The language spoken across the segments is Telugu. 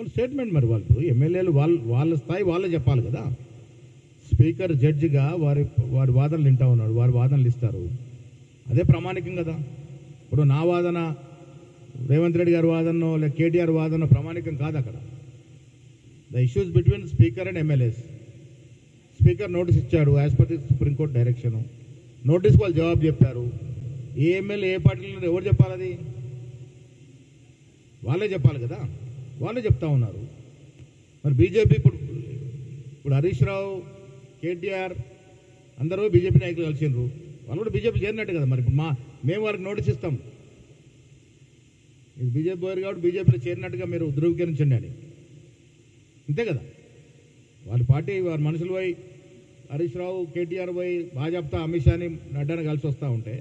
వాళ్ళ స్టేట్మెంట్ మరి వాళ్ళు ఎమ్మెల్యేలు వాళ్ళ స్థాయి వాళ్ళే చెప్పాలి కదా. స్పీకర్ జడ్జిగా వారి వాదనలు వింటా ఉన్నాడు, వారి వాదనలు ఇస్తారు, అదే ప్రామాణికం కదా. ఇప్పుడు నా వాదన, రేవంత్ రెడ్డి గారి వాదన లేక కేటీఆర్ వాదన ప్రామాణికం కాదు అక్కడ. The issues between speaker and MLAs. Speaker notice ఇచ్చాడు as per the supreme court direction. నోటీస్కి వాళ్ళు జవాబు చెప్పారు. ఏ ఎమ్మెల్యే ఏ పార్టీలో ఎవరు చెప్పాలి? అది వాళ్ళే చెప్పాలి కదా, వాళ్ళే చెప్తా ఉన్నారు. మరి బీజేపీ ఇప్పుడు హరీష్ రావు, కేటీఆర్ అందరూ బీజేపీ నాయకులు కలిసిండ్రు, వాళ్ళు కూడా బీజేపీ చేరినట్టు కదా. మరి ఇప్పుడు మేము వాళ్ళకి నోటీస్ ఇస్తాం, ఇది బీజేపీ పోయారు కాబట్టి బీజేపీలో చేరినట్టుగా మీరు ధృవీకరించండి అని, అంతే కదా. వాళ్ళ పార్టీ వారి మనుషులు పోయి హరీష్ రావు, కేటీఆర్ పోయి భాజపా అమిత్ షాని నడ్డాని కలిసి వస్తూ ఉంటే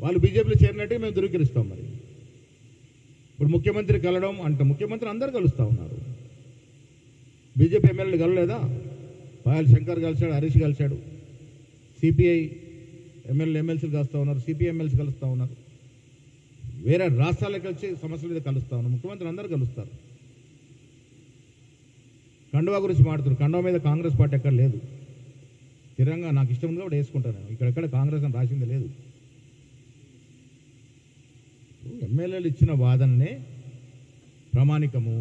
వాళ్ళు బీజేపీలో చేరినట్టుగా మేము ధృవీకరిస్తాం. మరి ఇప్పుడు ముఖ్యమంత్రి కలవడం అంటే ముఖ్యమంత్రి అందరూ కలుస్తూ ఉన్నారు, బీజేపీ ఎమ్మెల్యేలు కలవలేదా? పాయల్ శంకర్ కలిశాడు, హరీష్ కలిశాడు, సిపిఐ ఎమ్మెల్సీలు కలుస్తూ ఉన్నారు, సిపిఐ ఎమ్మెల్సీ కలుస్తూ ఉన్నారు, వేరే రాష్ట్రాలకు వచ్చి సమస్యల మీద కలుస్తూ ఉన్నారు, ముఖ్యమంత్రి అందరూ కలుస్తారు. కండువా గురించి మాట్లాడుతున్నారు, కండువా మీద కాంగ్రెస్ పార్టీ ఎక్కడ లేదు. స్థిరంగా నాకు ఇష్టం ఉంది కాబట్టి వేసుకుంటాను, ఇక్కడెక్కడ కాంగ్రెస్ అని రాసింది లేదు. ఎమ్మెల్యేలు ఇచ్చిన వాదననే ప్రామాణికము,